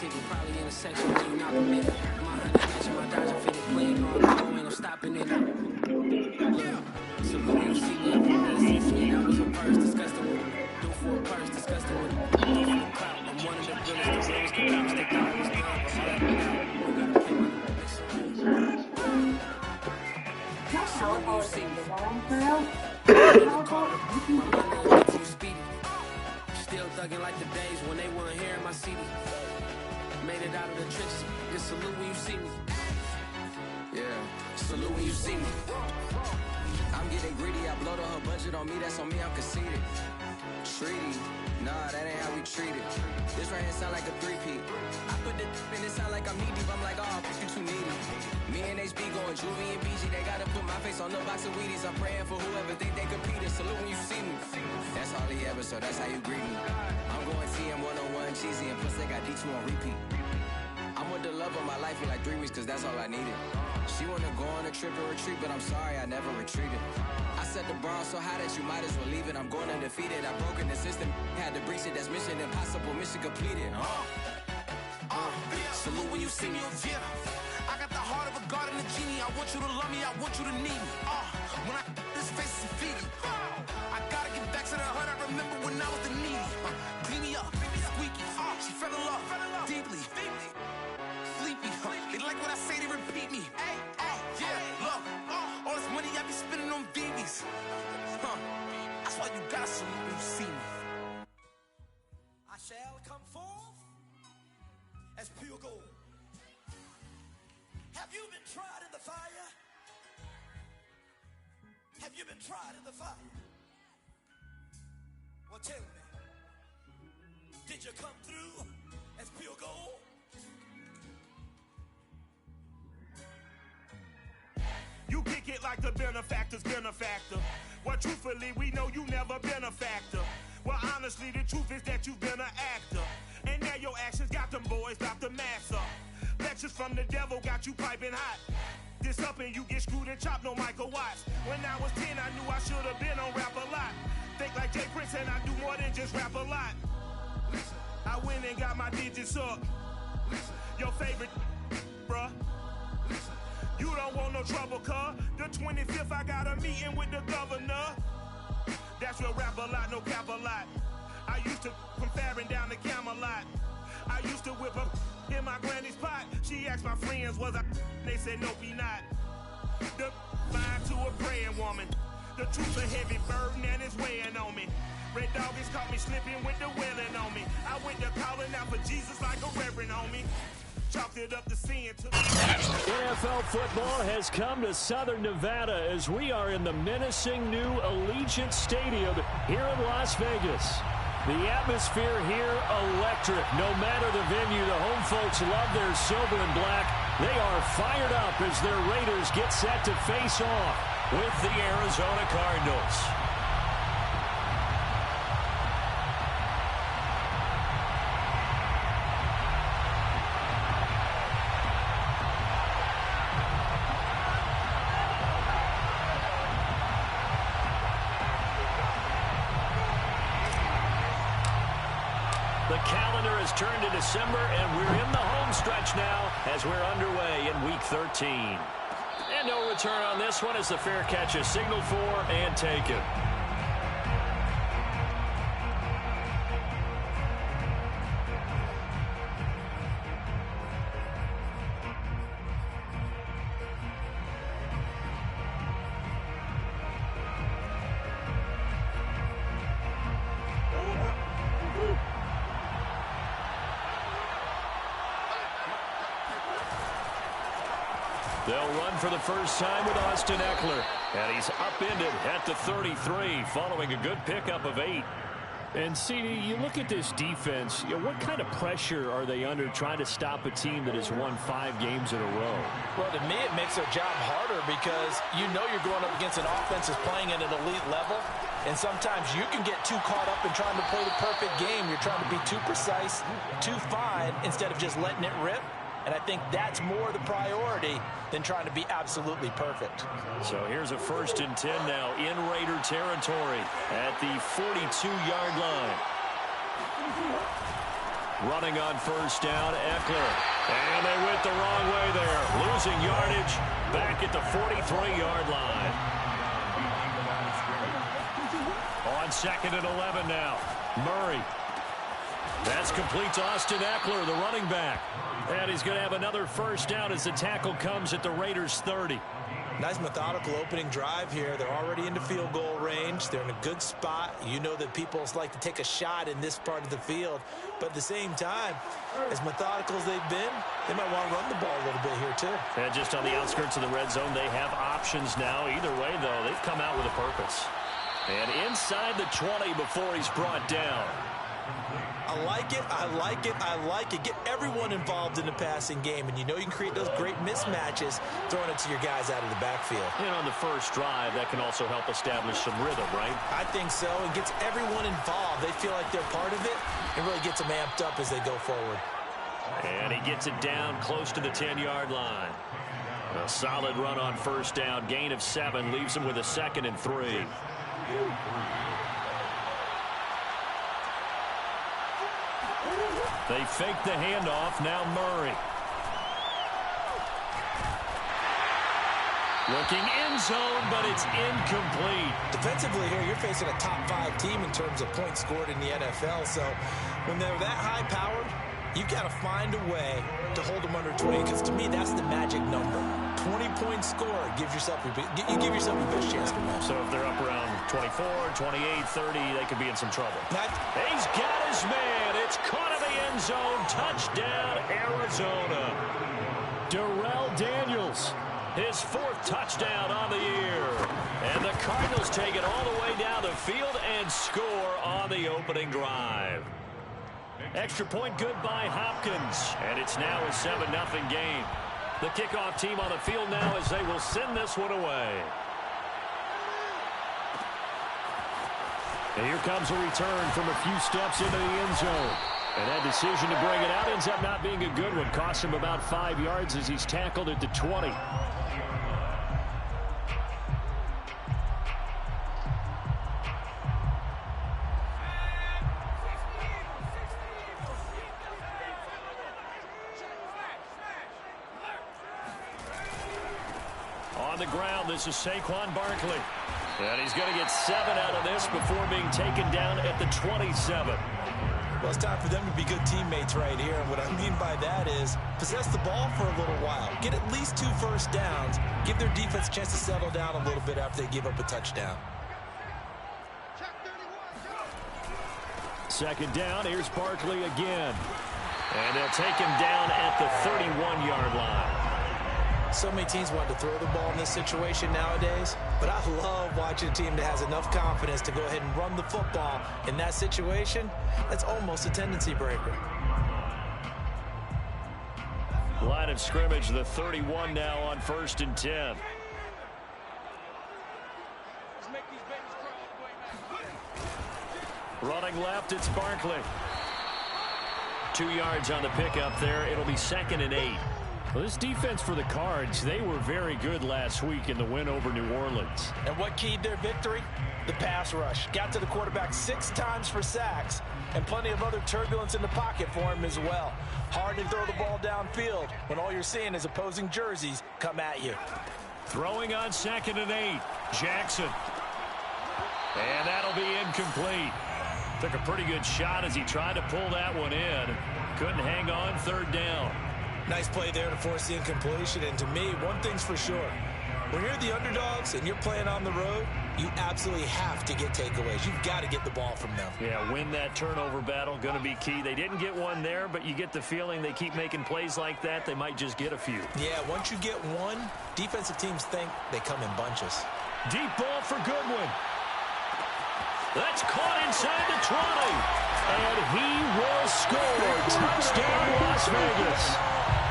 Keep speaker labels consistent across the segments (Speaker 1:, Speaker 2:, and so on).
Speaker 1: ticket, probably in a section where you not permitted. My honey got you, my Dodger fitted, playing all go, ain't no stopping it. So when you see me up in the CC, that was a purse, disgusting with it. Do for a purse, disgusting with it. Do for the clout, I'm one of the realest, the realest can bounce, the dollar was done, but all that without, you gotta pay my so when you see me, still thugging like the days when they weren't here in my city. Made it out of the trenches. Just salute when you see me. Yeah, salute when you see me. I'm getting greedy. I blow the whole budget on me. That's on me. I'm conceited. Treaty. Nah, that ain't how we treat it. This right here sound like a three-peat. I put the in it sound like I'm knee deep. I'm like, oh, you too needy. Me and HB going Juvie and BG. They gotta put my face on the box of Wheaties. I'm praying for whoever think they competed. Salute when you see me. That's all he ever, so that's how you greet me. I'm going TM 101 cheesy and plus they got D2 on repeat. I'm with the love of my life in like 3 weeks cause that's all I needed. She wanna go on a trip and retreat, but I'm sorry I never retreated. I set the bar so high that you might as well leave it. I'm going undefeated. I broken the system, had to breach it. That's mission impossible, mission completed. Salute when you see me. I got the heart of a god and a genie. I want you to love me, I want you to need me. When I this face is feedy. I gotta get back to the hood. I remember when I was the needy. Clean me up, squeaky. She fell in love deeply. Sleepy. They like what I say, they repeat me. Yeah, look. All this money I be spending on BBs. That's why you gotta salute when you see me.
Speaker 2: I shall come forth as pure gold. Have you been tried in the fire? Have you been tried in the fire? Well, tell me, did you come through as pure gold?
Speaker 3: You kick it like the benefactor's benefactor. Well, truthfully, we know you never been a factor. Well, honestly, the truth is that you've been an actor. And now your actions got them boys about to mass up. Lectures from the devil got you piping hot. This up and you get screwed and chopped, no Michael Watts. When I was 10, I knew I should have been on rap a lot. Think like Jay Prince and I do more than just rap a lot. Listen, I went and got my digits up. Listen, your favorite, bruh. Listen, you don't want no trouble, cuz. The 25th, I got a meeting with the governor. That's real rap a lot, no cap a lot. I used to from Farron down to Camelot. I used to whip up in my granny's pot. She asked my friends, was I? They said, nope, he not. The line to a praying woman. The truth's a heavy burden and it's weighing on me. Red Doggies caught me slipping with the wailing on me. I went to calling out for Jesus like a reverend homie. Chalked it up to sin to
Speaker 4: NFL football has come to Southern Nevada as we are in the menacing new Allegiant Stadium here in Las Vegas. The atmosphere here electric. No matter the venue, the home folks love their silver and black. They are fired up as their Raiders get set to face off with the Arizona Cardinals. The calendar has turned to December, and we're in the home stretch now as we're underway in Week 13. And no return on this one as the fair catch is signaled for and taken. They'll run for the first time with Austin Eckler. And he's upended at the 33 following a good pickup of 8.
Speaker 5: And, CD, you look at this defense, what kind of pressure are they under trying to stop a team that has won 5 games in a row?
Speaker 6: Well, to me, it makes their job harder because you know you're going up against an offense that's playing at an elite level. And sometimes you can get too caught up in trying to play the perfect game. You're trying to be too precise, too fine, instead of just letting it rip. And I think that's more the priority than trying to be absolutely perfect.
Speaker 4: So here's a 1st and 10 now in Raider territory at the 42-yard line. Running on first down, Eckler. And they went the wrong way there. Losing yardage back at the 43-yard line. On 2nd and 11 now. Murray. That's complete to Austin Eckler, the running back. And he's going to have another first down as the tackle comes at the Raiders' 30.
Speaker 6: Nice methodical opening drive here. They're already into field goal range. They're in a good spot. You know that people like to take a shot in this part of the field. But at the same time, as methodical as they've been, they might want to run the ball a little bit here too.
Speaker 4: And just on the outskirts of the red zone, they have options now. Either way, though, they've come out with a purpose. And inside the 20 before he's brought down.
Speaker 6: I like it, I like it, I like it. Get everyone involved in the passing game, and you know you can create those great mismatches throwing it to your guys out of the backfield.
Speaker 4: And on the first drive, that can also help establish some rhythm, right?
Speaker 6: I think so. It gets everyone involved. They feel like they're part of it, and really gets them amped up as they go forward.
Speaker 4: And he gets it down close to the 10-yard line. A solid run on first down. Gain of 7 leaves him with a 2nd and 3. They fake the handoff. Now Murray. Looking end zone, but it's incomplete.
Speaker 6: Defensively here, you're facing a top 5 team in terms of points scored in the NFL. So when they're that high-powered, you've got to find a way to hold them under 20, because to me, that's the magic number. 20-point score gives yourself you give yourself the best chance to win.
Speaker 4: So if they're up around 24, 28, 30, they could be in some trouble. He's got his man. It's caught in the end zone. Touchdown, Arizona. Darrell Daniels, his 4th touchdown on the year. And the Cardinals take it all the way down the field and score on the opening drive. Extra point good by Hopkins. And it's now a 7-0 game. The kickoff team on the field now as they will send this one away. And here comes a return from a few steps into the end zone. And that decision to bring it out ends up not being a good one. Costs him about 5 yards as he's tackled at the 20. On the ground, this is Saquon Barkley. And he's going to get 7 out of this before being taken down at the 27.
Speaker 6: Well, it's time for them to be good teammates right here. And what I mean by that is possess the ball for a little while. Get at least 2 first downs. Give their defense a chance to settle down a little bit after they give up a touchdown.
Speaker 4: 2nd down. Here's Barkley again. And they'll take him down at the 31-yard line.
Speaker 6: So many teams want to throw the ball in this situation nowadays, but I love watching a team that has enough confidence to go ahead and run the football. In that situation, that's almost a tendency breaker.
Speaker 4: Line of scrimmage, the 31 now on 1st and 10. Running left, it's Barkley. 2 yards on the pickup there. It'll be 2nd and 8. Well, this defense for the Cards, they were very good last week in the win over New Orleans.
Speaker 6: And what keyed their victory? The pass rush. Got to the quarterback 6 times for sacks, and plenty of other turbulence in the pocket for him as well. Hard to throw the ball downfield when all you're seeing is opposing jerseys come at you.
Speaker 4: Throwing on 2nd and 8. Jackson. And that'll be incomplete. Took a pretty good shot as he tried to pull that one in. Couldn't hang on 3rd down.
Speaker 6: Nice play there to force the incompletion. And to me, one thing's for sure. When you're the underdogs and you're playing on the road, you absolutely have to get takeaways. You've got to get the ball from them.
Speaker 4: Yeah, win that turnover battle, going to be key. They didn't get one there, but you get the feeling they keep making plays like that, they might just get a few.
Speaker 6: Yeah, once you get one, defensive teams think they come in bunches.
Speaker 4: Deep ball for Goodwin. That's caught inside the 20. And he will score. Touchdown, Las Vegas.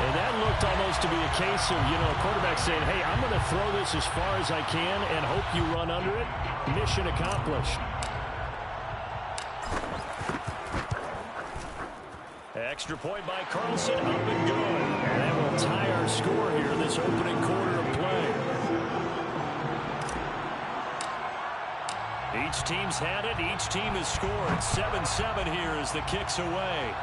Speaker 4: And that looked almost to be a case of, a quarterback saying, hey, I'm going to throw this as far as I can and hope you run under it. Mission accomplished. Extra point by Carlson, up and good. And that will tie our score here this opening quarter of play. Each team's had it. Each team has scored. 7-7 here as the kick's away.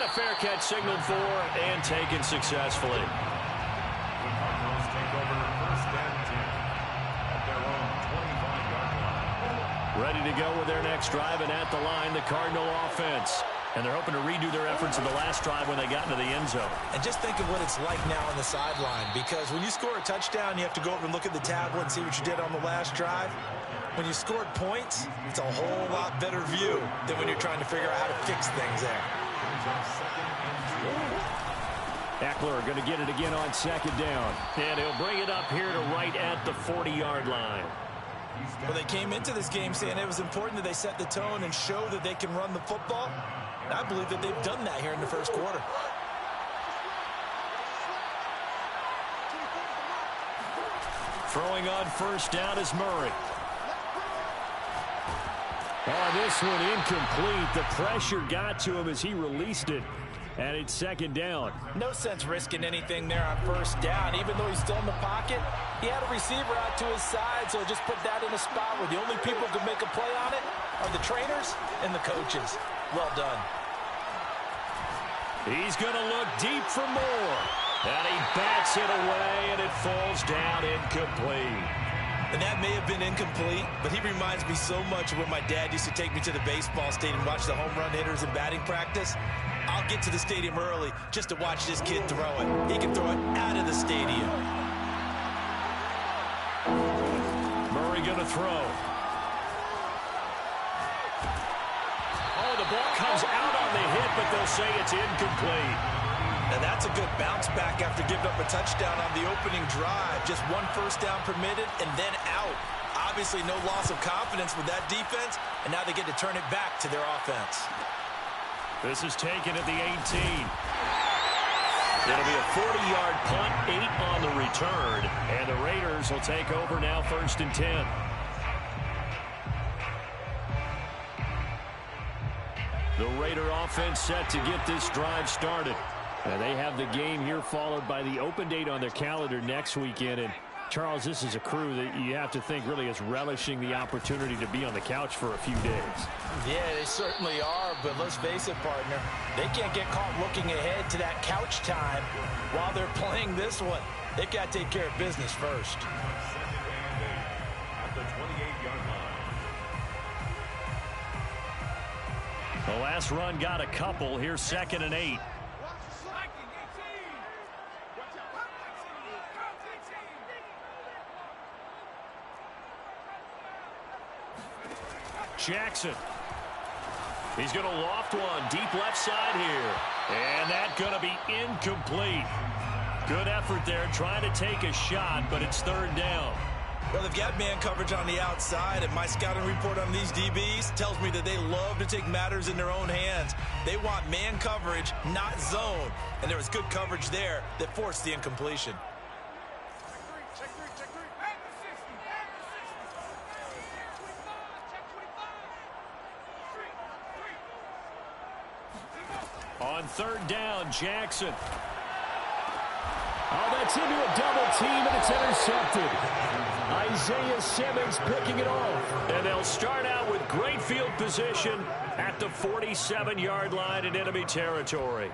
Speaker 4: And a fair catch signaled for and taken successfully.
Speaker 7: The Cardinals take over 1st and 10 at their own 25-yard line.
Speaker 4: Ready to go with their next drive, and at the line, the Cardinal offense. And they're hoping to redo their efforts in the last drive when they got into the end zone.
Speaker 6: And just think of what it's like now on the sideline, because when you score a touchdown, you have to go over and look at the tablet and see what you did on the last drive. When you scored points, it's a whole lot better view than when you're trying to figure out how to fix things there.
Speaker 4: Eckler going to get it again on 2nd down. And he'll bring it up here to right at the 40-yard line.
Speaker 6: Well, they came into this game saying it was important that they set the tone and show that they can run the football. And I believe that they've done that here in the first quarter.
Speaker 4: Throwing on 1st down is Murray. Oh, this one incomplete. The pressure got to him as he released it. And it's 2nd down.
Speaker 6: No sense risking anything there on 1st down. Even though he's still in the pocket, he had a receiver out to his side, so just put that in a spot where the only people who can make a play on it are the trainers and the coaches. Well done.
Speaker 4: He's going to look deep for more. And he bats it away, and it falls down incomplete.
Speaker 6: And that may have been incomplete, but he reminds me so much of when my dad used to take me to the baseball stadium and watch the home run hitters in batting practice. I'll get to the stadium early just to watch this kid throw it. He can throw it out of the stadium.
Speaker 4: Murray going to throw. Oh, the ball comes out on the hit, but they'll say it's incomplete.
Speaker 6: Now that's a good bounce back after giving up a touchdown on the opening drive. Just 1 1st down permitted and then out. Obviously no loss of confidence with that defense, and now they get to turn it back to their offense.
Speaker 4: This is taken at the 18. It'll be a 40-yard punt, 8 on the return, and the Raiders will take over now 1st and 10. The Raider offense set to get this drive started. And they have the game here followed by the open date on their calendar next weekend. And Charles, this is a crew that you have to think really is relishing the opportunity to be on the couch for a few days.
Speaker 6: Yeah, they certainly are, but let's face it, partner. They can't get caught looking ahead to that couch time while they're playing this one. They've got to take care of business first.
Speaker 7: At the 28-yard line.
Speaker 4: The last run got a couple. Here's 2nd and 8. Jackson. He's going to loft one deep left side here. And that's going to be incomplete. Good effort there trying to take a shot, but it's 3rd down.
Speaker 6: Well, they've got man coverage on the outside, and my scouting report on these DBs tells me that they love to take matters in their own hands. They want man coverage, not zone. And there was good coverage there that forced the incompletion.
Speaker 4: On 3rd down, Jackson. Oh, that's into a double team, and it's intercepted. Isaiah Simmons picking it off. And they'll start out with great field position at the 47-yard line in enemy territory.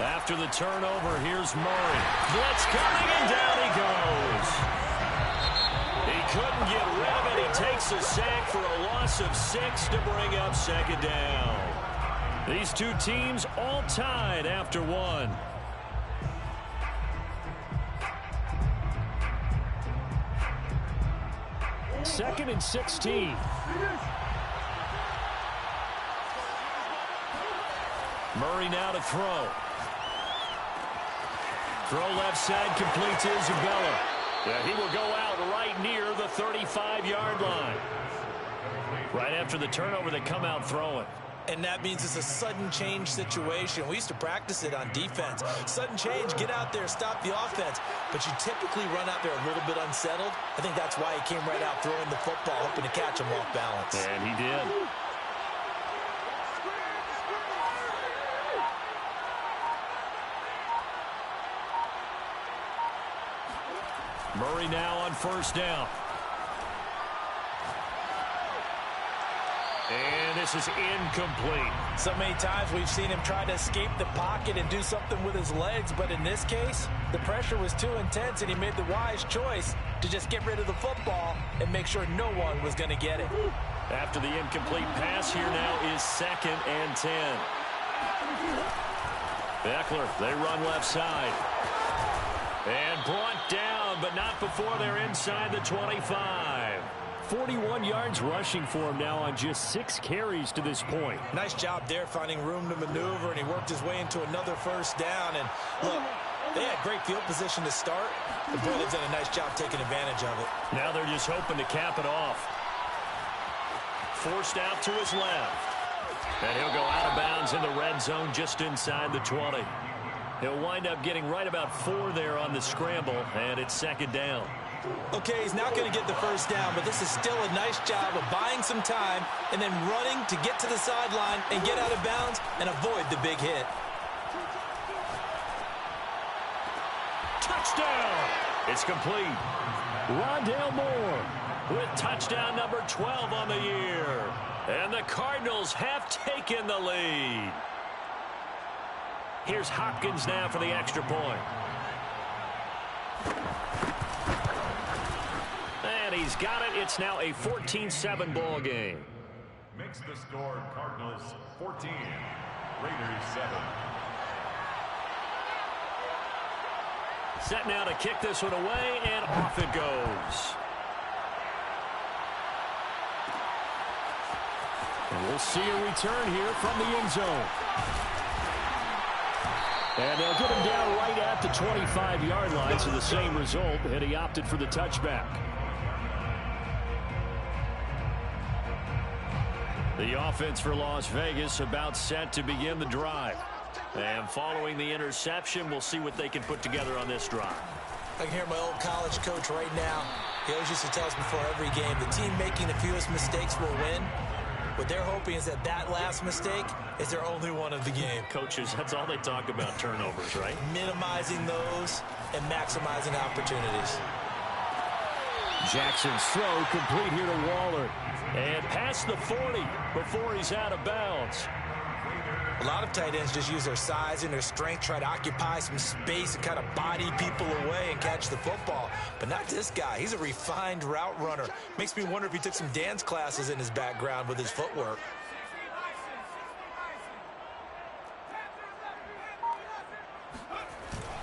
Speaker 4: After the turnover, here's Murray. Blitz coming, and down he goes. He couldn't get rid of it. He takes a sack for a loss of 6 to bring up 2nd down. These two teams all tied after 1. Second and 16. Murray now to throw. Throw left side, complete to Isabella. Yeah, he will go out right near the 35-yard line. Right after the turnover, they come out throwing.
Speaker 6: And that means it's a sudden change situation. We used to practice it on defense. Sudden change, get out there, stop the offense. But you typically run out there a little bit unsettled. I think that's why he came right out throwing the football, hoping to catch him off balance.
Speaker 4: And he did. Murray now on first down. And this is incomplete.
Speaker 6: So many times we've seen him try to escape the pocket and do something with his legs, but in this case, the pressure was too intense and he made the wise choice to just get rid of the football and make sure no one was going to get it.
Speaker 4: After the incomplete pass, here now is 2nd and 10. Eckler, they run left side. And brought down, but not before they're inside the 25. 41 yards rushing for him now on just 6 carries to this point.
Speaker 6: Nice job there finding room to maneuver, and he worked his way into another first down. And look, they had great field position to start. The Braves did a nice job taking advantage of it.
Speaker 4: Now they're just hoping to cap it off. Forced out to his left. And he'll go out of bounds in the red zone just inside the 20. He'll wind up getting right about 4 there on the scramble, and it's 2nd down.
Speaker 6: Okay, he's not going to get the first down, but this is still a nice job of buying some time and then running to get to the sideline and get out of bounds and avoid the big hit.
Speaker 4: Touchdown! It's complete. Rondale Moore with touchdown number 12 on the year. And the Cardinals have taken the lead. Here's Hopkins now for the extra point. And he's got it. It's now a 14-7 ball game.
Speaker 7: Makes the score Cardinals 14, Raiders 7.
Speaker 4: Set now to kick this one away, and off it goes. And we'll see a return here from the end zone. And they'll get him down right at the 25-yard line, so the same result, and he opted for the touchback. The offense for Las Vegas about set to begin the drive. And following the interception, we'll see what they can put together on this drive.
Speaker 6: I can hear my old college coach right now. He always used to tell us before every game, the team making the fewest mistakes will win. What they're hoping is that that last mistake is their only one of the game.
Speaker 4: Coaches, that's all they talk about, turnovers, right?
Speaker 6: Minimizing those and maximizing opportunities.
Speaker 4: Jackson's throw complete here to Waller. And past the 40 before he's out of bounds.
Speaker 6: A lot of tight ends just use their size and their strength, try to occupy some space and kind of body people away and catch the football. But not this guy. He's a refined route runner. Makes me wonder if he took some dance classes in his background with his footwork.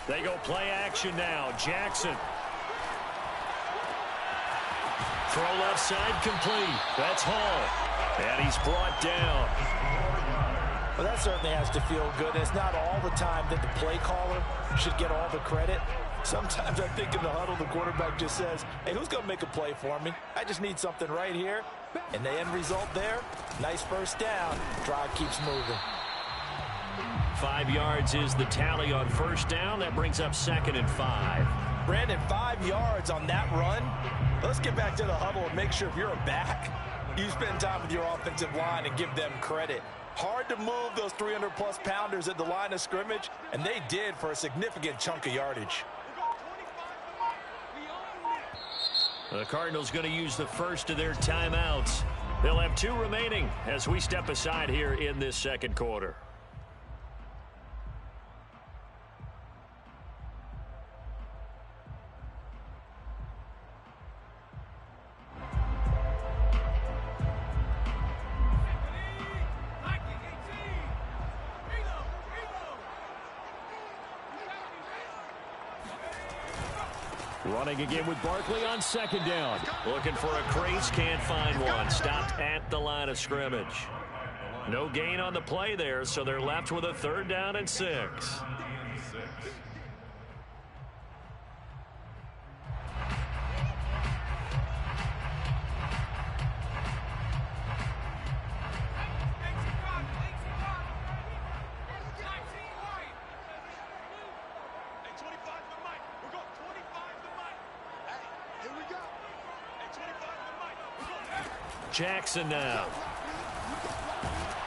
Speaker 4: They go play action now. Jackson. Throw left side complete. That's Hall. And he's brought down.
Speaker 6: Well, that certainly has to feel good. It's not all the time that the play caller should get all the credit. Sometimes I think in the huddle, the quarterback just says, hey, who's going to make a play for me? I just need something right here. And the end result there, nice first down. Drive keeps moving.
Speaker 4: 5 yards is the tally on first down. That brings up 2nd and 5.
Speaker 6: Brandon, 5 yards on that run. Let's get back to the huddle and make sure if you're a back, you spend time with your offensive line and give them credit. Hard to move those 300-plus pounders at the line of scrimmage, and they did for a significant chunk of yardage.
Speaker 4: The Cardinals going to use the first of their timeouts. They'll have 2 remaining as we step aside here in this second quarter. Running again with Barkley on second down. Looking for a crease, can't find one. Stopped at the line of scrimmage. No gain on the play there, so they're left with a 3rd down and 6. Jackson now.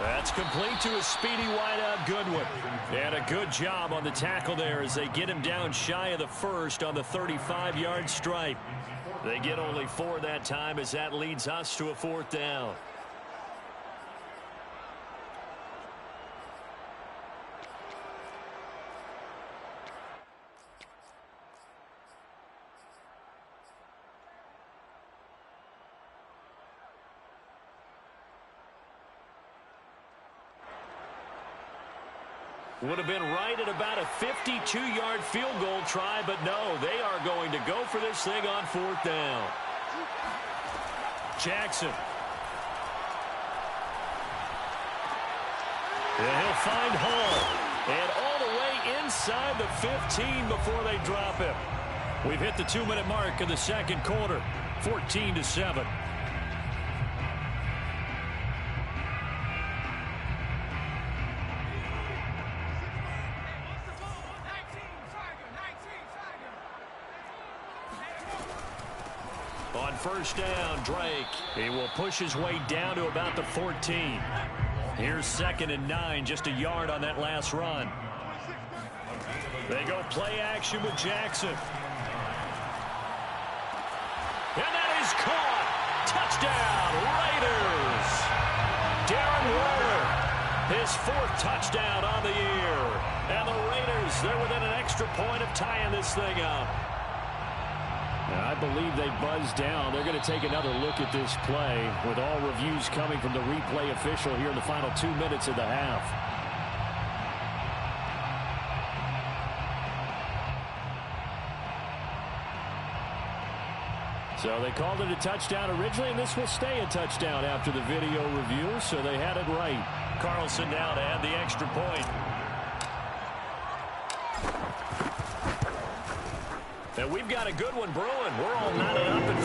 Speaker 4: That's complete to a speedy wideout Goodwin. And a good job on the tackle there as they get him down shy of the first on the 35-yard stripe. They get only 4 that time as that leads us to a 4th down. Would have been right at about a 52-yard field goal try, but no, they are going to go for this thing on 4th down. Jackson. And he'll find Hall. And all the way inside the 15 before they drop him. We've hit the 2-minute mark of the second quarter, 14-7. On first down, Drake. He will push his way down to about the 14. Here's 2nd and 9, just a yard on that last run. They go play action with Jackson. And that is caught. Touchdown, Raiders. Darren Waller, his 4th touchdown on the year. And the Raiders, they're within an extra point of tying this thing up. I believe they buzzed down. They're going to take another look at this play with all reviews coming from the replay official here in the final 2 minutes of the half. So they called it a touchdown originally, and this will stay a touchdown after the video review, so they had it right. Carlson now to add the extra point. And we've got a good one brewing. We're all knotted up at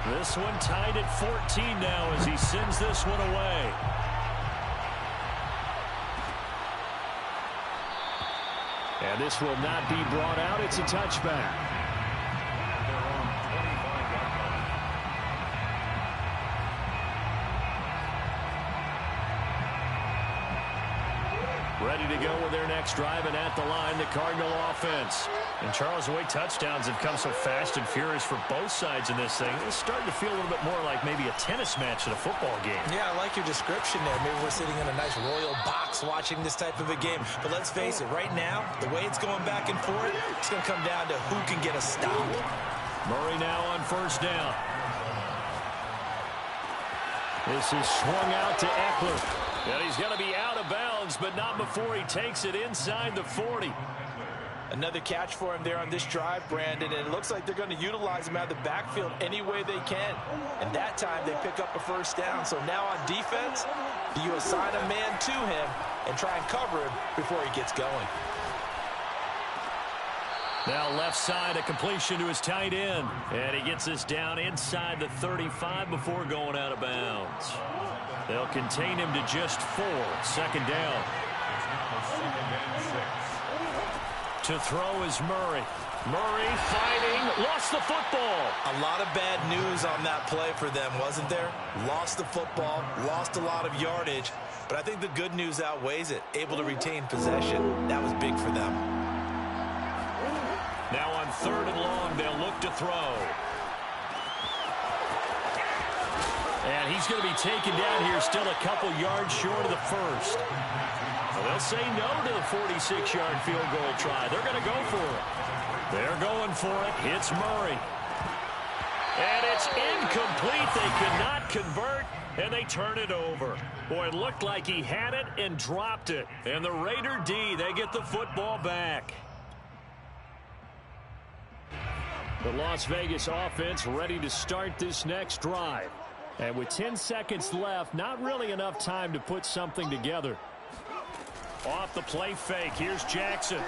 Speaker 4: 14. This one tied at 14 now as he sends this one away. And this will not be brought out. It's a touchback. Ready to go with their next drive, and at the line, the Cardinal offense. And Charles, the way touchdowns have come so fast and furious for both sides in this thing, it's starting to feel a little bit more like maybe a tennis match at a football game. Yeah, I like your description there. Maybe we're sitting in a nice royal box watching this type of a game. But let's face it, right now, the way it's going back and forth, it's going to come down to who can get a stop. Murray now on first down. This is swung out to Eckler. And he's going to be out of bounds, but not before he takes it inside the 40. Another catch for him there on this drive, Brandon, and it looks like they're going to utilize him out of the backfield any way they can. And that time they pick up a first down. So now on defense, you assign a man to him and try and cover him before he gets going. Now left side, a completion to his tight end. And he gets this down inside the 35 before going out of bounds. They'll contain him to just 4. Second down. To throw is Murray. Murray fighting, lost the football. A lot of bad news on that play for them, wasn't there? Lost the football, lost a lot of yardage, but I think the good news outweighs it. Able to retain possession. That was big for them. Now on 3rd and long, they'll look to throw. And he's going to be taken down here still a couple yards short of the first. Well, they'll say no to the 46-yard field goal try. They're going to go for it. They're going for it. It's Murray. And it's incomplete. They could not convert, and they turn it over. Boy, it looked like he had it and dropped it. And the Raider D, they get the football back. The Las Vegas offense ready to start this next drive. And with 10 seconds left, not really enough time to put something together. Off the play fake, here's Jackson.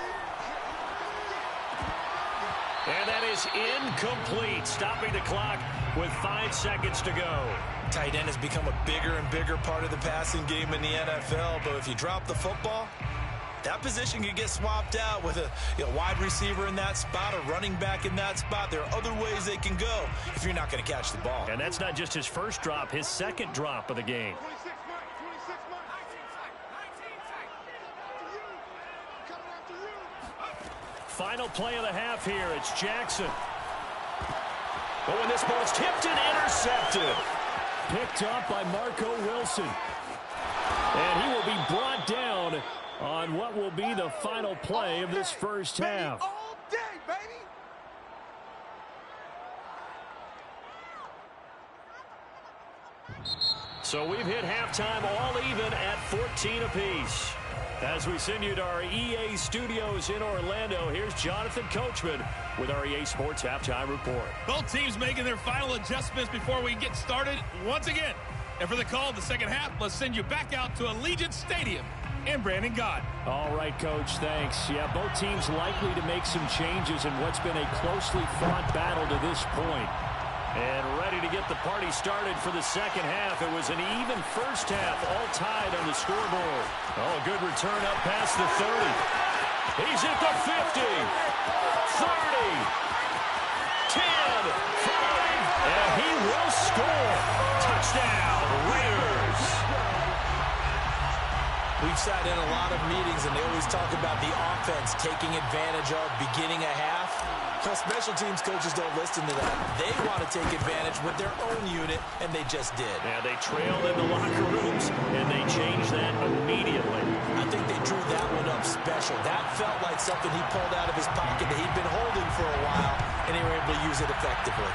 Speaker 4: And that is incomplete, stopping the clock with 5 seconds to go. Tight end has become a bigger and bigger part of the passing game in the NFL, but if you drop the football,
Speaker 6: that position could get swapped out with a wide receiver in that spot, a running back in that spot. There are other ways they can go if you're not going to catch the ball.
Speaker 5: And that's not just his first drop, his second drop of the game. Final play of the half here. It's Jackson. Oh, and this ball's tipped and intercepted. Picked up by Marco Wilson. And he will be brought down on what will be the final play of this first half.
Speaker 2: All day, baby.
Speaker 5: So we've hit halftime all even at 14 apiece. As we send you to our EA studios in Orlando, here's Jonathan Coachman with our EA Sports Halftime Report.
Speaker 8: Both teams making their final adjustments before we get started once again. And for the call of the second half, let's send you back out to Allegiant Stadium in Brandon Gaudin.
Speaker 5: All right, Coach, thanks. Yeah, both teams likely to make some changes in what's been a closely fought battle to this point. And ready to get the party started for the second half. It was an even first half, all tied on the scoreboard. Oh, a good return up past the 30. He's at the 50, 30, 10, 5, and he will score. Touchdown, Raiders.
Speaker 6: We've sat in a lot of meetings, and they always talk about the offense taking advantage of beginning a half. Well, special teams coaches don't listen to that. They want to take advantage with their own unit, and they just did.
Speaker 5: Yeah, they trailed in the locker rooms, and they changed that immediately.
Speaker 6: I think they drew that one up special. That felt like something he pulled out of his pocket that he'd been holding for a while, and they were able to use it effectively.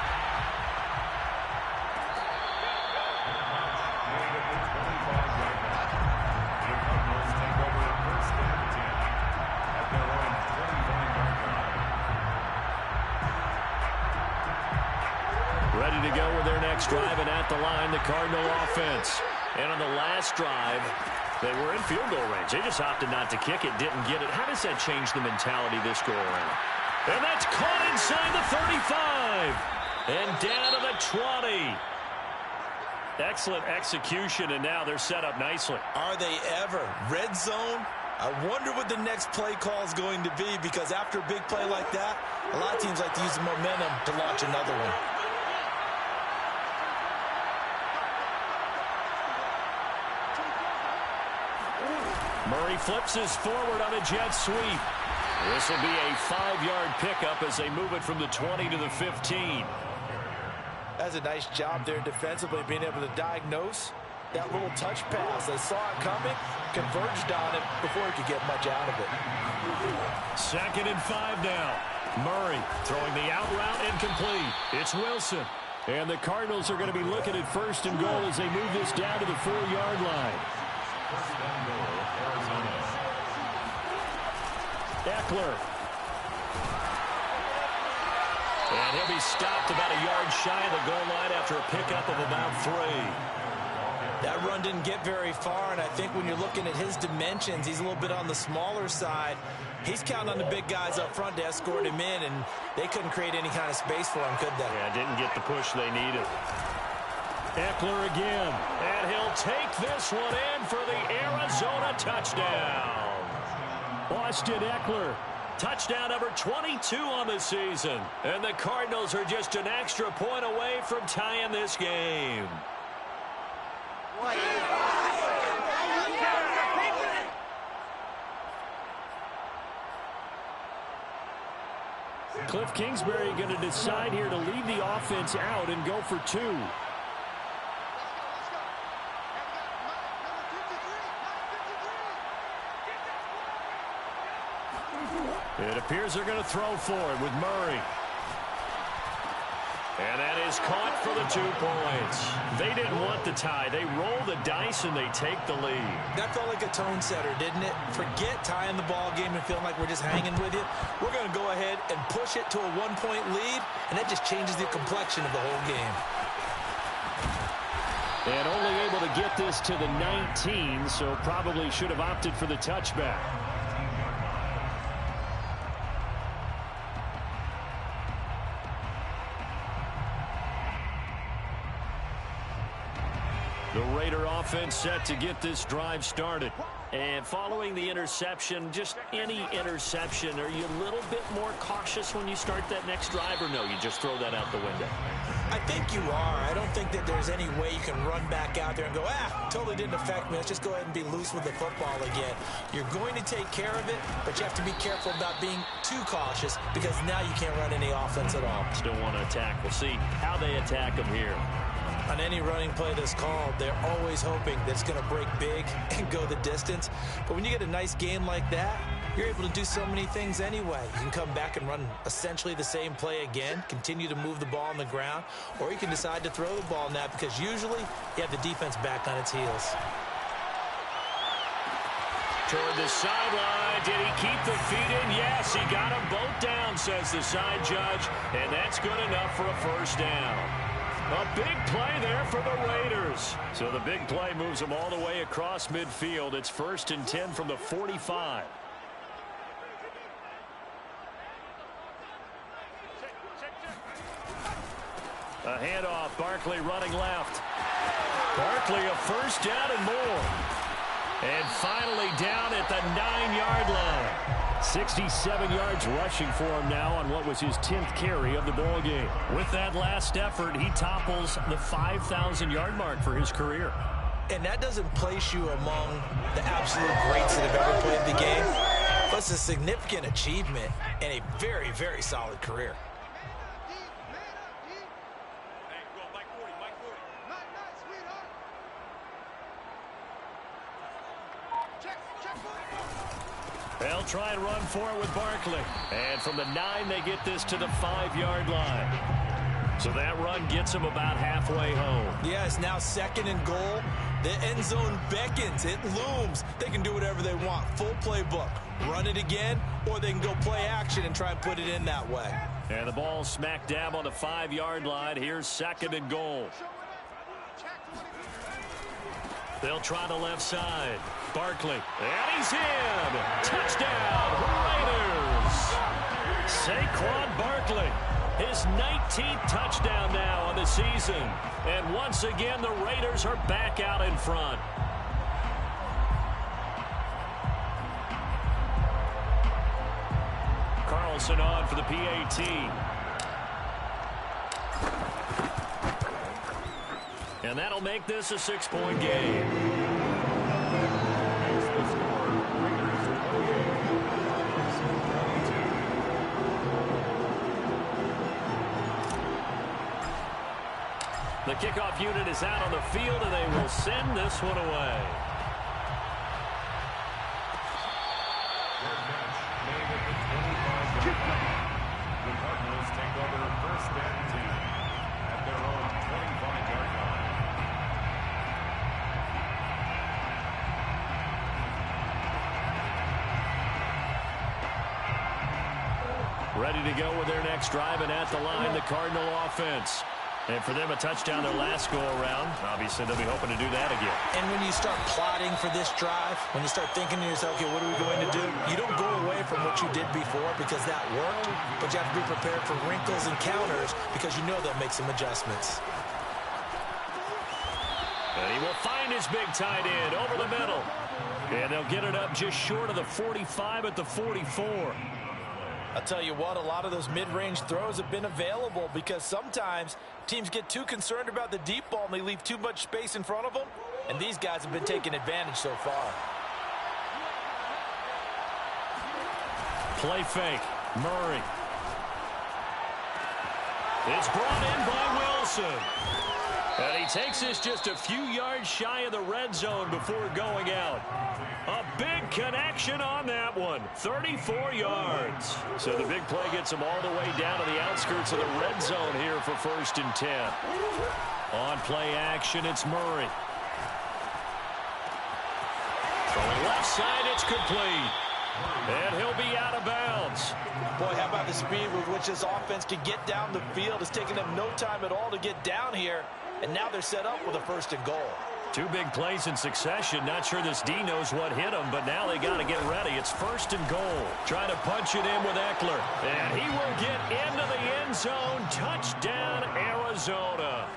Speaker 5: Ready to go with their next drive, and at the line, the Cardinal offense. And on the last drive, they were in field goal range. They just opted not to kick it, didn't get it. How does that change the mentality this go around? And that's caught inside the 35. And down to the 20. Excellent execution, and now they're set up nicely.
Speaker 6: Are they ever? Red zone? I wonder what the next play call is going to be, because after a big play like that, a lot of teams like to use the momentum to launch another one.
Speaker 5: Murray flips his forward on a jet sweep. This will be a 5-yard pickup as they move it from the 20 to the 15.
Speaker 6: That's a nice job there defensively, being able to diagnose that little touch pass. They saw it coming, converged on it before he could get much out of it.
Speaker 5: 2nd and 5 now. Murray throwing the out route incomplete. It's Wilson. And the Cardinals are going to be looking at 1st and goal as they move this down to the 4-yard line. Eckler. And he'll be stopped about a yard shy of the goal line after a pickup of about 3.
Speaker 6: That run didn't get very far, and I think when you're looking at his dimensions, he's a little bit on the smaller side. He's counting on the big guys up front to escort him in, and they couldn't create any kind of space for him, could they?
Speaker 5: Yeah, didn't get the push they needed. Eckler again, and he'll take this one in for the Arizona touchdown. Austin Eckler, touchdown number 22 on the season. And the Cardinals are just an extra point away from tying this game. Cliff Kingsbury going to decide here to leave the offense out and go for 2. It appears they're going to throw for it with Murray. And that is caught for the 2 points. They didn't want the tie. They roll the dice and they take the lead.
Speaker 6: That felt like a tone setter, didn't it? Forget tying the ball game and feeling like we're just hanging with you. We're going to go ahead and push it to a 1-point lead, and that just changes the complexion of the whole game.
Speaker 5: And only able to get this to the 19, so probably should have opted for the touchback. The Raider
Speaker 4: offense set to get this drive started.
Speaker 5: And following the interception, just any interception, are you a little bit more cautious when you start that next drive, or no, you just throw that out the window?
Speaker 6: I think you are. I don't think that there's any way you can run back out there and go, totally didn't affect me. Let's just go ahead and be loose with the football again. You're going to take care of it, but you have to be careful about being too cautious because now you can't run any offense at all.
Speaker 5: Still want to attack. We'll see how they attack them here.
Speaker 6: On any running play that's called, they're always hoping that it's going to break big and go the distance. But when you get a nice game like that, you're able to do so many things anyway. You can come back and run essentially the same play again, continue to move the ball on the ground, or you can decide to throw the ball now because usually you have the defense back on its heels.
Speaker 5: Toward the sideline. Did he keep the feet in? Yes, he got them both down, says the side judge, and that's good enough for a first down. A big play there for the Raiders. So the big play moves them all the way across midfield. It's 1st and 10 from the 45. A handoff. Barkley running left. Barkley a first down and more. And finally down at the 9-yard line. 67 yards rushing for him now on what was his 10th carry of the ball game. With that last effort, he topples the 5,000-yard mark for his career.
Speaker 6: And that doesn't place you among the absolute greats that have ever played the game. But it's a significant achievement and a very, very solid career.
Speaker 5: They'll try and run for it with Barkley. And from the 9, they get this to the 5-yard line. So that run gets them about halfway home.
Speaker 6: Yeah, it's now 2nd and goal. The end zone beckons. It looms. They can do whatever they want. Full playbook. Run it again, or they can go play action and try and put it in that way.
Speaker 5: And the ball smack dab on the 5-yard line. Here's 2nd and goal. They'll try the left side. Barkley. And he's in. Touchdown, Raiders. Saquon Barkley. His 19th touchdown now on the season. And once again, the Raiders are back out in front. Carlson on for the PAT. And that'll make this a 6-point game. The kickoff unit is out on the field, and they will send this one away.
Speaker 7: The Cardinals take over 1st and 10 at their own 25-yard line.
Speaker 5: Ready to go with their next drive, and at the line, the Cardinal offense. And for them, a touchdown their last go-around. Obviously, they'll be hoping to do that again.
Speaker 6: And when you start plotting for this drive, when you start thinking to yourself, okay, what are we going to do? You don't go away from what you did before because that worked, but you have to be prepared for wrinkles and counters because you know they'll make some adjustments.
Speaker 5: And he will find his big tight end over the middle. And they'll get it up just short of the 45 at the 44.
Speaker 6: I'll tell you what, a lot of those mid-range throws have been available because sometimes teams get too concerned about the deep ball and they leave too much space in front of them, and these guys have been taking advantage so far.
Speaker 5: Play fake. Murray. It's brought in by Wilson. And he takes this just a few yards shy of the red zone before going out. A big connection on that one. 34 yards. So the big play gets him all the way down to the outskirts of the red zone here for 1st and 10. On play action, it's Murray. From the left side, it's complete. And he'll be out of bounds.
Speaker 6: Boy, how about the speed with which this offense can get down the field? It's taken them no time at all to get down here. And now they're set up with a 1st and goal.
Speaker 5: 2 big plays in succession. Not sure this D knows what hit him, but now they got to get ready. It's 1st and goal. Try to punch it in with Eckler. And he will get into the end zone. Touchdown, Arizona.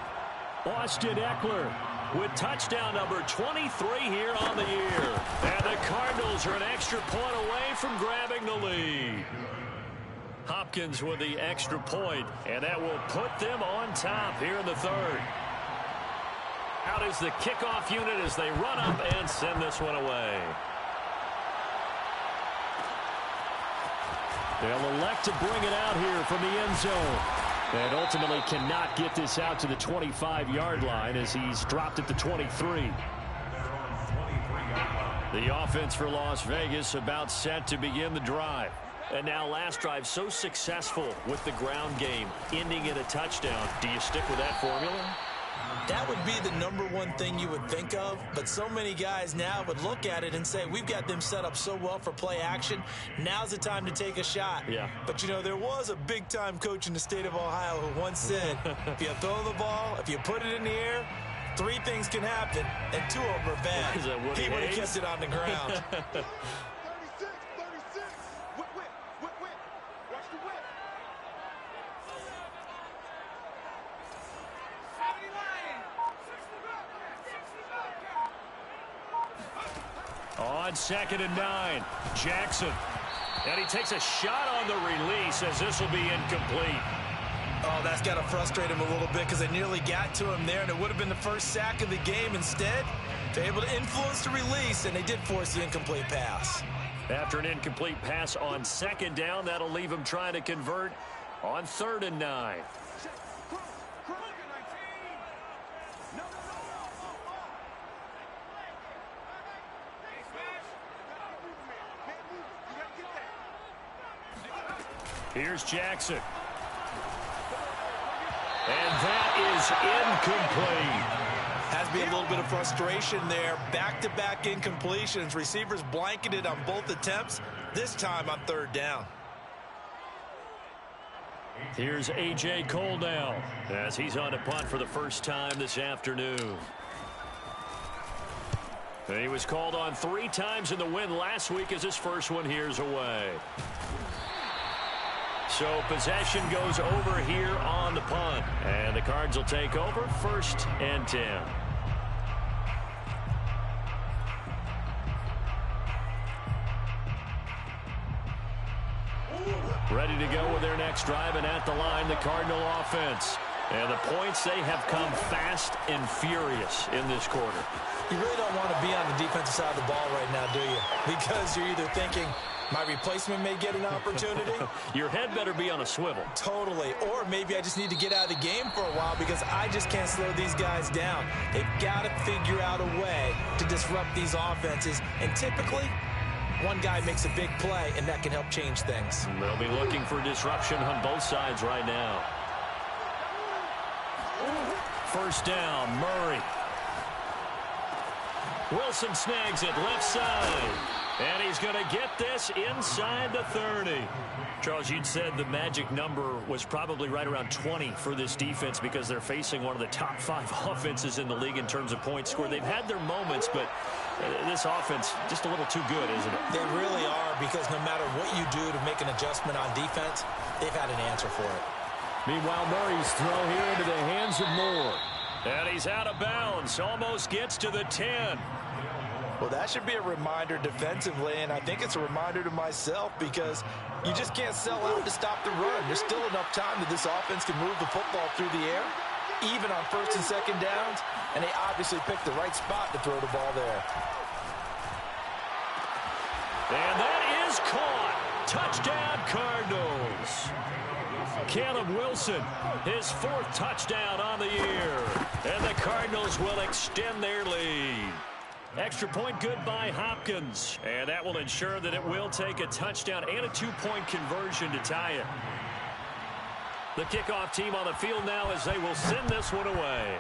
Speaker 5: Austin Eckler
Speaker 4: with touchdown number 23 here on the year. And the Cardinals are an extra point away from grabbing the lead. Hopkins with the extra point, and that will put them on top here in the third. Out is the kickoff unit as they run up and send this one away. They'll elect to bring it out here from the end zone. And ultimately cannot get this out to the 25-yard line as he's dropped at the 23. The offense for Las Vegas about set to begin the drive. And now last drive so successful with the ground game, ending in a touchdown. Do you stick with that formula?
Speaker 6: That would be the #1 thing you would think of, but so many guys now would look at it and say, we've got them set up so well for play action. Now's the time to take a shot.
Speaker 4: Yeah.
Speaker 6: But, you know, there was a big-time coach in the state of Ohio who once said, if you throw the ball, if you put it in the air, 3 things can happen, and 2 of them are bad. He would have kept it on the ground.
Speaker 4: On 2nd and 9, Jackson. And he takes a shot on the release as this will be incomplete.
Speaker 6: Oh, that's got to frustrate him a little bit because they nearly got to him there, and it would have been the first sack of the game. Instead, they're able to influence the release, and they did force the incomplete pass.
Speaker 4: After an incomplete pass on 2nd down, that'll leave him trying to convert on 3rd and 9. Here's Jackson. And that is incomplete.
Speaker 6: Has to be a little bit of frustration there. Back-to-back incompletions. Receivers blanketed on both attempts, this time on 3rd down.
Speaker 4: Here's A.J. Coldell as he's on a punt for the first time this afternoon. And he was called on 3 times in the win last week as his first one here's away. So possession goes over here on the punt. And the Cards will take over 1st and 10. Ready to go with their next drive, and at the line, the Cardinal offense. And the points, they have come fast and furious in this quarter.
Speaker 6: You really don't want to be on the defensive side of the ball right now, do you? Because you're either thinking, my replacement may get an opportunity.
Speaker 4: Your head better be on a swivel.
Speaker 6: Totally. Or maybe I just need to get out of the game for a while because I just can't slow these guys down. They've got to figure out a way to disrupt these offenses. And typically, one guy makes a big play, and that can help change things.
Speaker 4: They'll be looking for disruption on both sides right now. 1st down, Murray. Wilson snags it left side. And he's going to get this inside the 30. Charles, you'd said the magic number was probably right around 20 for this defense because they're facing one of the top 5 offenses in the league in terms of points scored. They've had their moments, but this offense just a little too good, isn't it?
Speaker 6: They really are, because no matter what you do to make an adjustment on defense, they've had an answer for it.
Speaker 4: Meanwhile, Murray's throw here into the hands of Moore. And he's out of bounds, almost gets to the 10.
Speaker 6: Well, that should be a reminder defensively, and I think it's a reminder to myself because you just can't sell out to stop the run. There's still enough time that this offense can move the football through the air, even on 1st and 2nd downs, and they obviously picked the right spot to throw the ball there.
Speaker 4: And that is caught. Touchdown, Cardinals. Caleb Wilson, his 4th touchdown on the year. And the Cardinals will extend their lead. Extra point good by Hopkins. And that will ensure that it will take a touchdown and a 2-point conversion to tie it. The kickoff team on the field now as they will send this one away.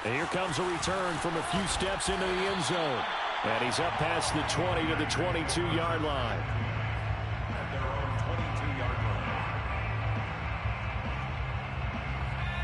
Speaker 4: And here comes a return from a few steps into the end zone. And he's up past the 20 to the 22-yard line.
Speaker 7: At their own 22-yard line.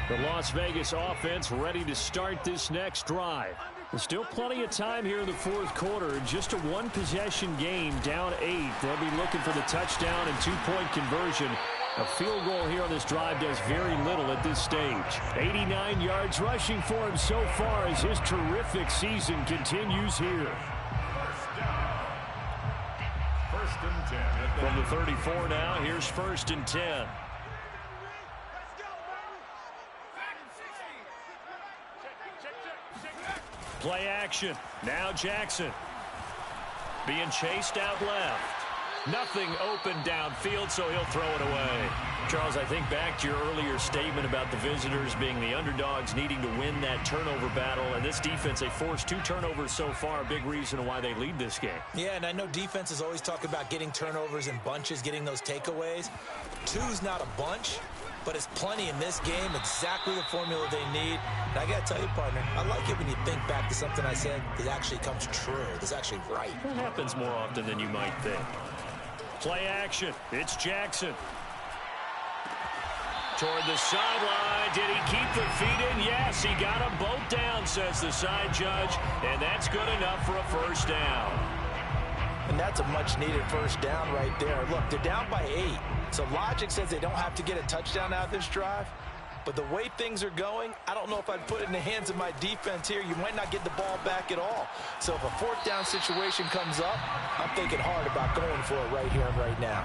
Speaker 4: The Las Vegas offense ready to start this next drive. There's still plenty of time here in the 4th quarter. Just a 1-possession game, down 8. They'll be looking for the touchdown and 2-point conversion. A field goal here on this drive does very little at this stage. 89 yards rushing for him so far as his terrific season continues here.
Speaker 7: First and 10.
Speaker 4: From the 34 now, here's 1st and 10. Play action. Now Jackson. Being chased out left. Nothing open downfield, so he'll throw it away. Charles, I think back to your earlier statement about the visitors being the underdogs needing to win that turnover battle. And this defense, they forced 2 turnovers so far, a big reason why they lead this game.
Speaker 6: Yeah, and I know defenses always talk about getting turnovers in bunches, getting those takeaways. 2's not a bunch, but it's plenty in this game, exactly the formula they need. And I got to tell you, partner, I like it when you think back to something I said that actually comes true, that's actually right.
Speaker 4: It happens more often than you might think. Play action. It's Jackson. Toward the sideline. Did he keep the feet in? Yes, he got them both down, says the side judge. And that's good enough for a first down.
Speaker 6: And that's a much-needed first down right there. Look, they're down by 8. So logic says they don't have to get a touchdown out of this drive. But the way things are going, I don't know if I'd put it in the hands of my defense here. You might not get the ball back at all. So if a 4th down situation comes up, I'm thinking hard about going for it right here and right now.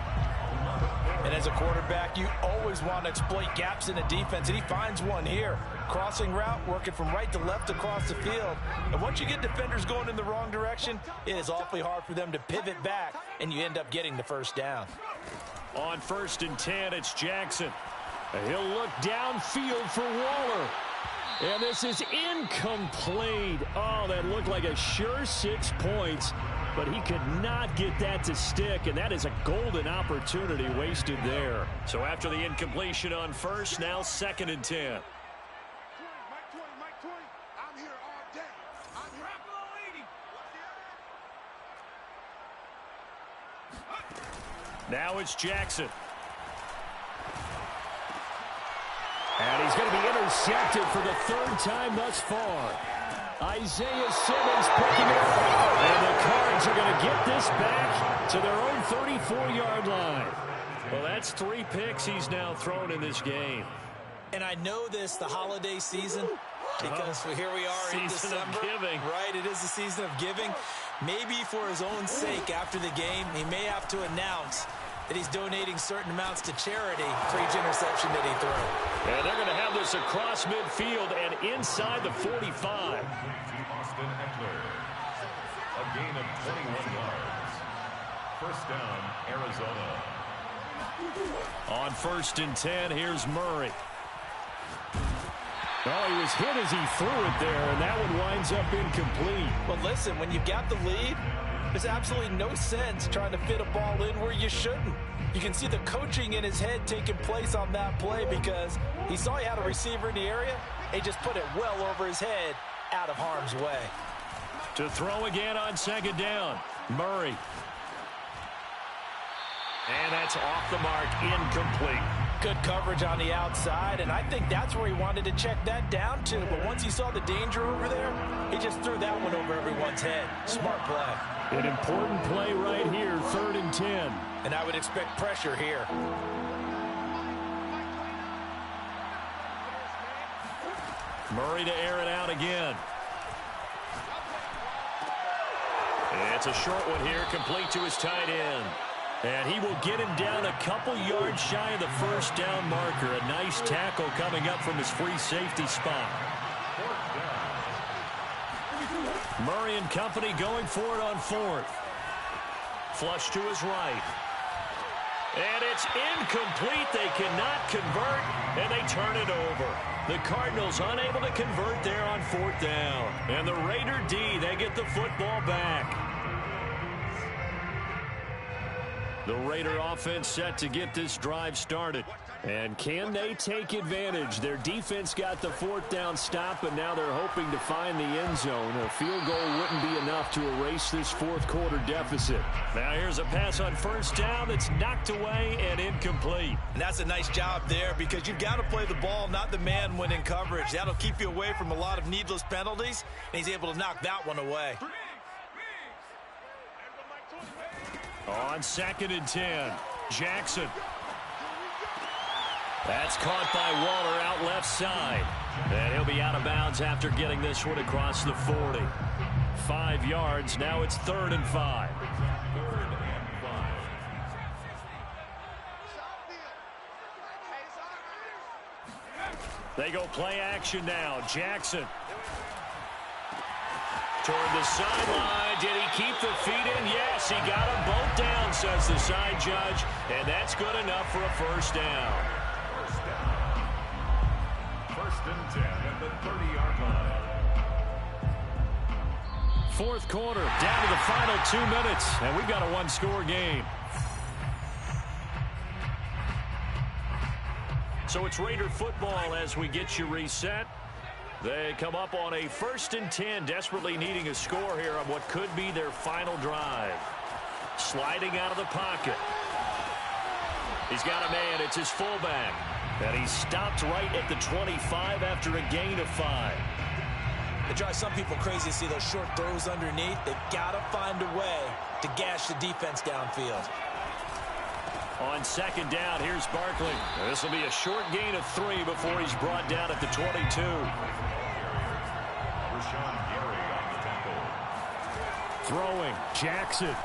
Speaker 6: And as a quarterback, you always want to exploit gaps in the defense, and he finds one here. Crossing route, working from right to left across the field. And once you get defenders going in the wrong direction, it is awfully hard for them to pivot back, and you end up getting the first down.
Speaker 4: On 1st and 10, it's Jackson. He'll look downfield for Waller. And this is incomplete. Oh, that looked like a sure 6 points. But he could not get that to stick, and that is a golden opportunity wasted there. So after the incompletion on 1st, now 2nd and 10. Now it's Jackson. And he's going to be intercepted for the 3rd time thus far. Isaiah Simmons picking it up. And the Cards are going to get this back to their own 34-yard line. Well, that's 3 picks he's now thrown in this game.
Speaker 6: And I know this, the holiday season, because here we are in December.
Speaker 4: Season of giving.
Speaker 6: Right, it is the season of giving. Maybe for his own sake after the game, he may have to announce that he's donating certain amounts to charity for each interception that he threw.
Speaker 4: And they're going to have this across midfield and inside the 45.
Speaker 7: Austin Eckler. A gain of 21 yards. First down, Arizona.
Speaker 4: On 1st and 10, here's Murray. Oh, he was hit as he threw it there, and that one winds up incomplete.
Speaker 6: Well, listen, when you've got the lead, there's absolutely no sense trying to fit a ball in where you shouldn't. You can see the coaching in his head taking place on that play because he saw he had a receiver in the area. He just put it well over his head out of harm's way.
Speaker 4: To throw again on 2nd down, Murray. And that's off the mark, incomplete.
Speaker 6: Good coverage on the outside, and I think that's where he wanted to check that down to. But once he saw the danger over there, he just threw that one over everyone's head. Smart play.
Speaker 4: An important play right here, 3rd and 10.
Speaker 6: And I would expect pressure here.
Speaker 4: Murray to air it out again. It's a short one here, complete to his tight end. And he will get him down a couple yards shy of the 1st down marker. A nice tackle coming up from his free safety spot. Murray and company going for it on 4th. Flush to his right. And it's incomplete. They cannot convert, and they turn it over. The Cardinals unable to convert there on 4th down. And the Raider D, they get the football back. The Raider offense set to get this drive started. And can they take advantage? Their defense got the 4th down stop, and now they're hoping to find the end zone. A field goal wouldn't be enough to erase this 4th quarter deficit. Now here's a pass on 1st down that's knocked away and incomplete.
Speaker 6: And that's a nice job there because you've got to play the ball, not the man when in coverage. That'll keep you away from a lot of needless penalties, and he's able to knock that one away.
Speaker 4: On 2nd and 10, Jackson.
Speaker 5: That's caught by Waller out left side. And he'll be out of bounds after getting this one across the 40. 5 yards. Now it's 3rd and 5. They go play action now. Jackson. Toward the sideline. Did he keep the feet in? Yes, he got them both down, says the side judge. And that's good enough for a first down.
Speaker 7: First and 10 at the 30-yard line.
Speaker 5: 4th quarter, down to the final 2 minutes, and we've got a one-score game. So it's Raider football as we get you reset. They come up on a 1st and 10, desperately needing a score here on what could be their final drive. Sliding out of the pocket. He's got a man, it's his fullback. And he stopped right at the 25 after a gain of 5.
Speaker 6: It drives some people crazy to see those short throws underneath. They've got to find a way to gash the defense downfield.
Speaker 5: On 2nd down, here's Barkley. This will be a short gain of 3 before he's brought down at the 22.
Speaker 7: Rashawn Gary on the tackle.
Speaker 5: Throwing, Jackson.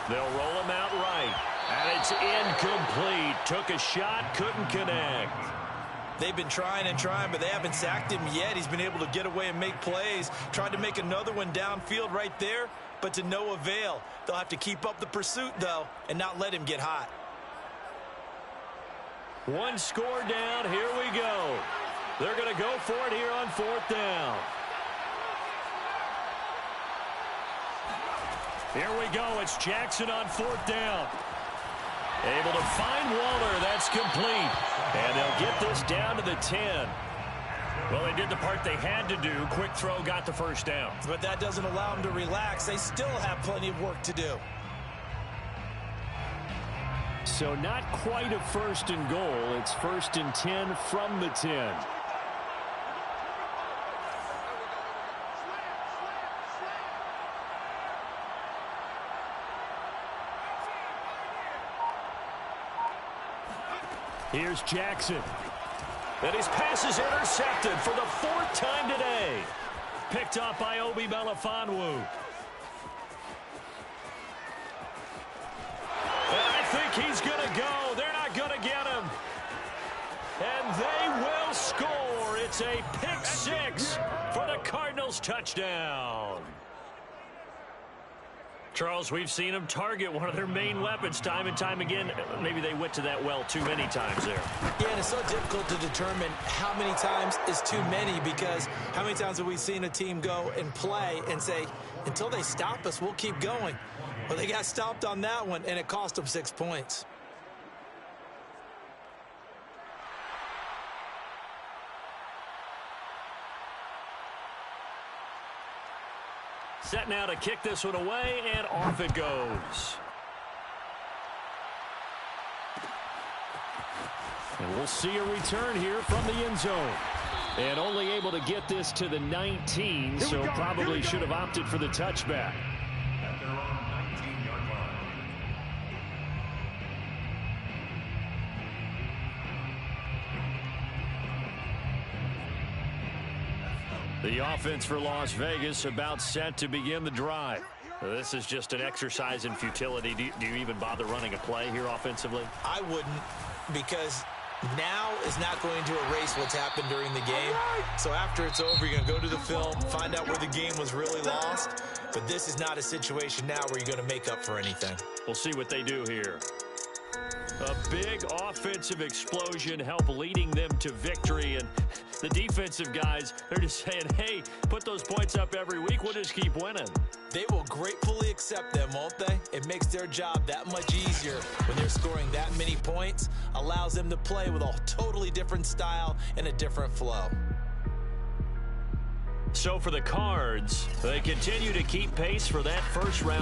Speaker 5: They'll roll him out right. And it's incomplete. Took a shot, couldn't connect.
Speaker 6: They've been trying and trying, but they haven't sacked him yet. He's been able to get away and make plays. Tried to make another one downfield right there, but to no avail. They'll have to keep up the pursuit, though, and not let him get hot.
Speaker 5: One score down. Here we go. They're going to go for it here on 4th down. Here we go. It's Jackson on 4th down. Able to find Waller. That's complete. And they'll get this down to the 10. Well, they did the part they had to do. Quick throw, got the first down.
Speaker 6: But that doesn't allow them to relax. They still have plenty of work to do.
Speaker 4: So not quite a 1st and goal. It's 1st and 10 from the 10. Here's Jackson.
Speaker 5: And his pass is intercepted for the 4th time today. Picked up by Obi Melifonwu. And I think he's going to go. They're not going to get him. And they will score. It's a pick 6 for the Cardinals touchdown. Charles, we've seen them target one of their main weapons time and time again. Maybe they went to that well too many times there.
Speaker 6: Yeah, and it's so difficult to determine how many times is too many, because how many times have we seen a team go and play and say, until they stop us, we'll keep going. Well, they got stopped on that one, and it cost them 6 points.
Speaker 5: Set now to kick this one away, and off it goes.
Speaker 4: And we'll see a return here from the end zone. And only able to get this to the 19, so probably should have opted for the touchback.
Speaker 7: At their own 19-yard line.
Speaker 5: The offense for Las Vegas about set to begin the drive. This is just an exercise in futility. Do you even bother running a play here offensively?
Speaker 6: I wouldn't, because now is not going to erase what's happened during the game. So after it's over, you're going to go to the film, find out where the game was really lost. But this is not a situation now where you're going to make up for anything.
Speaker 5: We'll see what they do here. A big offensive explosion help leading them to victory. And the defensive guys, they're just saying, hey, put those points up every week. We'll just keep winning.
Speaker 6: They will gratefully accept them, won't they? It makes their job that much easier when they're scoring that many points. Allows them to play with a totally different style and a different flow.
Speaker 5: So for the Cards, they continue to keep pace for that first round